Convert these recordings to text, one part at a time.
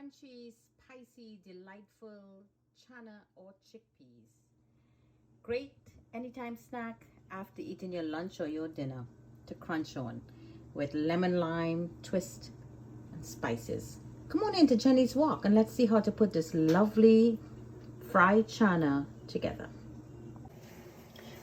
crunchy, spicy, delightful channa or chickpeas. Great anytime snack after eating your lunch or your dinner to crunch on with lemon lime twist and spices. Come on into Jenny's Walk and let's see how to put this lovely fried channa together.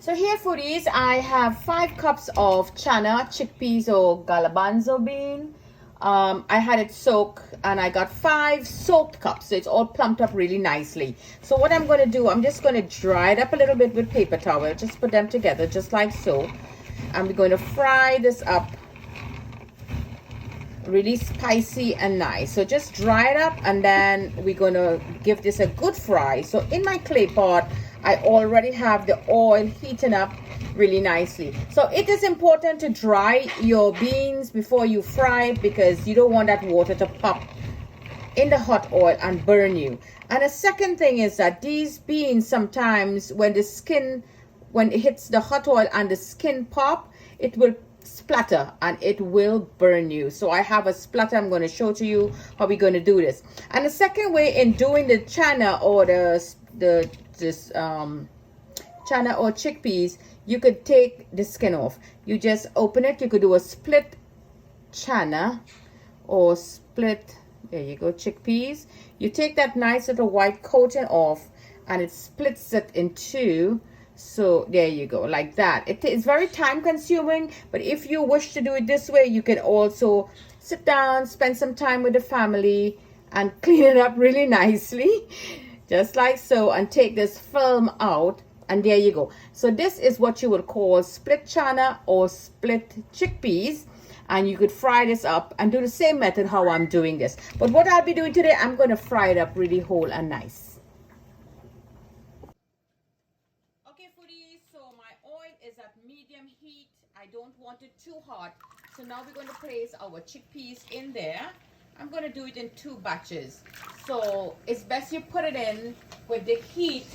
So here, foodies, I have 5 cups of channa, chickpeas or garbanzo bean. I had it soak and I got 5 soaked cups, so it's all plumped up really nicely. So what I'm going to do, I'm just going to dry it up a little bit with paper towel, just put them together just like so. And we're going to fry this up really spicy and nice. So just dry it up and then we're going to give this a good fry. So in my clay pot, I already have the oil heating up really nicely. So it is important to dry your beans before you fry because you don't want that water to pop in the hot oil and burn you. And the second thing is that these beans, sometimes when it hits the hot oil and the skin pop, it will splatter and it will burn you. So I have a splatter. I'm going to show to you how we're going to do this. And the second way in doing the channa or channa or chickpeas, you could take the skin off. You just open it. You could do a split channa or split, there you go, chickpeas. You take that nice little white coating off and it splits it in two. So there you go, like that. It is very time consuming, but if you wish to do it this way, you can also sit down, spend some time with the family and clean it up really nicely, just like so, and take this film out. And there you go. So this is what you would call split channa or split chickpeas. And you could fry this up and do the same method how I'm doing this. But what I'll be doing today, I'm going to fry it up really whole and nice. Okay, foodies, so my oil is at medium heat. I don't want it too hot. So now we're going to place our chickpeas in there. I'm going to do it in 2 batches. So it's best you put it in with the heat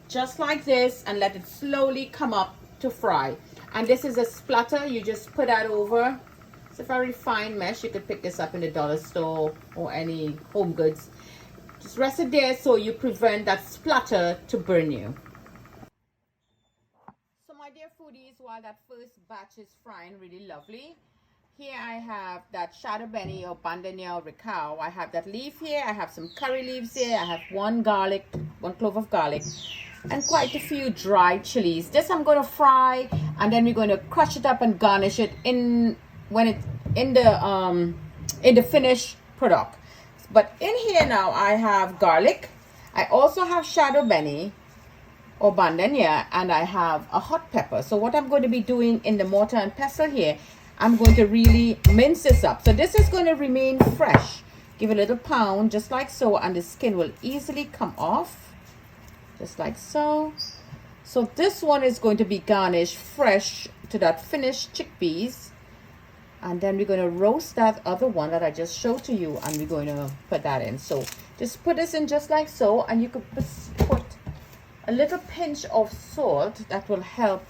just like this and let it slowly come up to fry. And this is a splatter. You just put that over. It's a very fine mesh. You could pick this up in the dollar store or any home goods. Just rest it there so you prevent that splatter to burn you. So my dear foodies, while that first batch is frying really lovely, here I have that shadow benni or bandania or ricao. I have that leaf here. I have some curry leaves here. I have 1 clove of garlic, and quite a few dried chilies. This I'm going to fry, and then we're going to crush it up and garnish it in the finished product. But in here now I have garlic. I also have shadow benni or bandania, and I have a hot pepper. So what I'm going to be doing in the mortar and pestle here, I'm going to really mince this up. So this is going to remain fresh. Give it a little pound just like so, and the skin will easily come off just like so. So this one is going to be garnished fresh to that finished chickpeas, and then we're going to roast that other one that I just showed to you, and we're going to put that in. So just put this in just like so, and you could put a little pinch of salt that will help.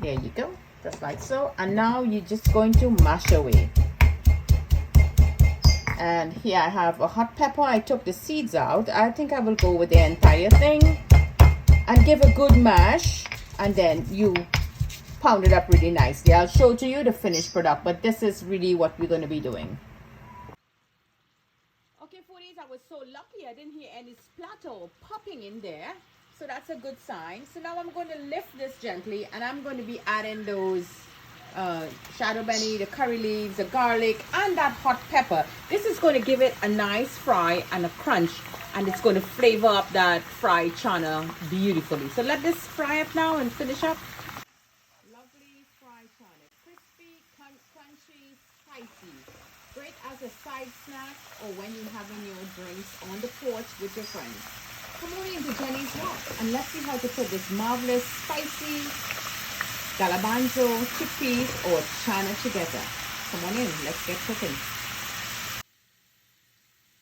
There you go, just like so. And now you're just going to mash away. And here I have a hot pepper. I took the seeds out. I think I will go with the entire thing and give a good mash, and then you pound it up really nicely. I'll show to you the finished product, but this is really what we're going to be doing. Okay, foodies, I was so lucky I didn't hear any splatter or popping in there, so that's a good sign. So now I'm going to lift this gently, and I'm going to be adding those shadow benni, the curry leaves, the garlic, and that hot pepper. This is going to give it a nice fry and a crunch, and it's going to flavor up that fried channa beautifully. So let this fry up now and finish up. Lovely fried channa, crispy, crunchy, spicy. Great as a side snack or when you're having your drinks on the porch with your friends. Come on into Jenny's Walk and let's see how to put this marvelous spicy garbanzo, chickpeas or channa together. Come on in, let's get cooking.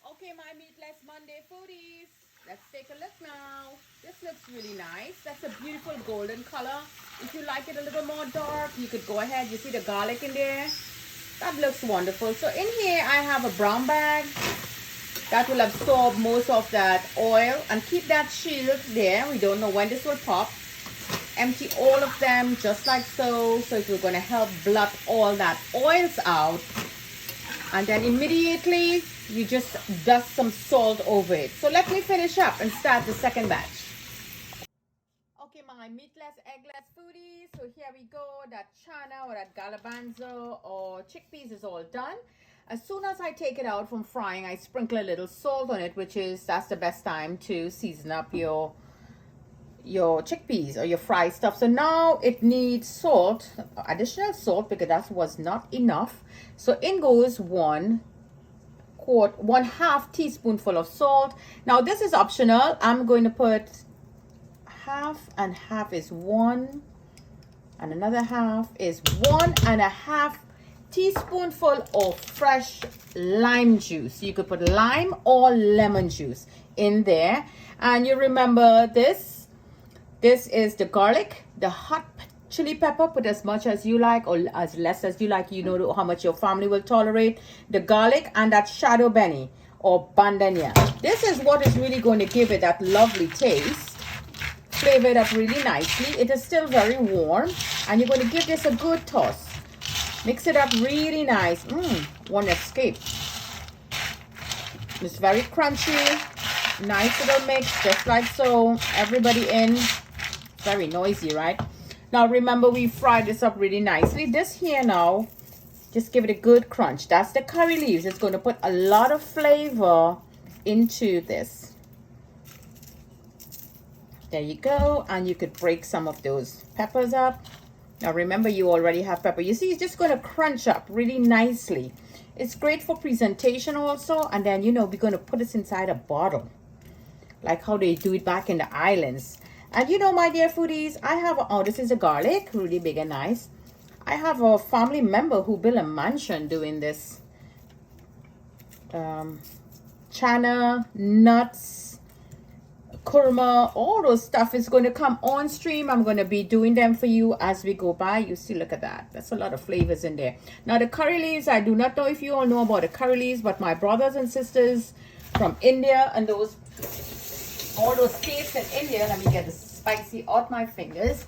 Okay, my Meatless Monday foodies, let's take a look now. This looks really nice. That's a beautiful golden color. If you like it a little more dark, you could go ahead. You see the garlic in there? That looks wonderful. So in here I have a brown bag That will absorb most of that oil and keep that shield there. We don't know when this will pop. Empty all of them just like so. So it's going to help blot all that oils out. And then immediately you just dust some salt over it. So let me finish up and start the second batch. Okay, my meatless, eggless foodies. So here we go. That channa or that garbanzo or chickpeas is all done. As soon as I take it out from frying, I sprinkle a little salt on it, that's the best time to season up your chickpeas or your fried stuff. So now it needs salt, additional salt, because that was not enough. So in goes 1/2 teaspoonful of salt. Now this is optional. I'm going to put half and half is 1, and another half is 1.5 teaspoonful of fresh lime juice. You could put lime or lemon juice in there. And you remember this is the garlic, the hot chili pepper. Put as much as you like or as less as you like. You know how much your family will tolerate. The garlic and that shadow benni or bandanya. This is what is really going to give it that lovely taste. Flavor it up really nicely. It is still very warm, and you're going to give this a good toss. Mix it up really nice. Won't escape. It's very crunchy. Nice little mix, just like so. Everybody in. Very noisy, right? Now remember, we fried this up really nicely. This here now, just give it a good crunch. That's the curry leaves. It's going to put a lot of flavor into this. There you go. And you could break some of those peppers up. Now remember, you already have pepper. You see, it's just going to crunch up really nicely. It's great for presentation also. And then, you know, we're going to put this inside a bottle, like how they do it back in the islands. And you know, my dear foodies, I have, this is a garlic, really big and nice. I have a family member who built a mansion doing this. Channa, nuts, kurma, all those stuff is going to come on stream. I'm going to be doing them for you as we go by. You see, look at that. That's a lot of flavors in there. Now the curry leaves, I do not know if you all know about the curry leaves, but my brothers and sisters from India and all those states in India, let me get the spicy out my fingers.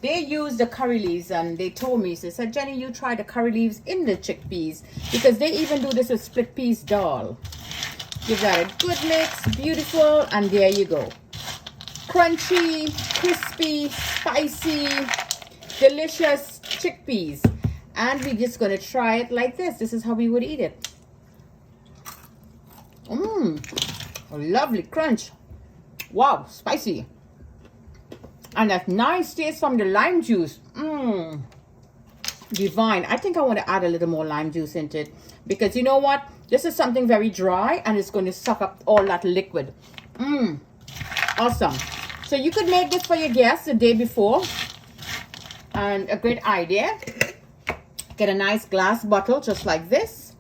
They use the curry leaves, and they told me, they said, Jenny, you try the curry leaves in the chickpeas, because they even do this with split peas dal. Give that a good mix, beautiful, and there you go. Crunchy, crispy, spicy, delicious chickpeas. And we're just going to try it like this. This is how we would eat it. A lovely crunch. Wow, spicy. And that nice taste from the lime juice. Divine. I think I want to add a little more lime juice into it, because you know what? This is something very dry, and it's going to suck up all that liquid. Awesome. So you could make this for your guests the day before. And a great idea. Get a nice glass bottle just like this.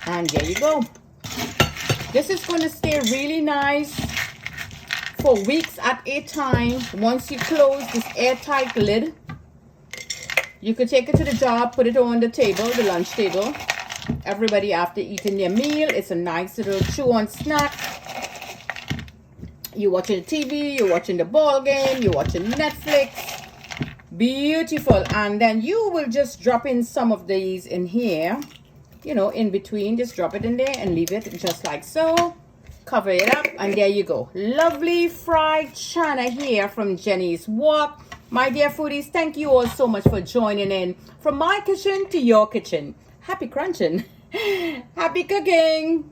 And there you go. This is going to stay really nice for weeks at a time. Once you close this airtight lid, you could take it to the job, put it on the table, the lunch table. Everybody after eating their meal, it's a nice little chew-on snack. You're watching TV, you're watching the ball game, you're watching Netflix. Beautiful. And then you will just drop in some of these in here, you know, in between. Just drop it in there and leave it just like so. Cover it up, and there you go. Lovely fried channa here from Jenny's Walk. My dear foodies, thank you all so much for joining in. From my kitchen to your kitchen. Happy crunching. Happy cooking.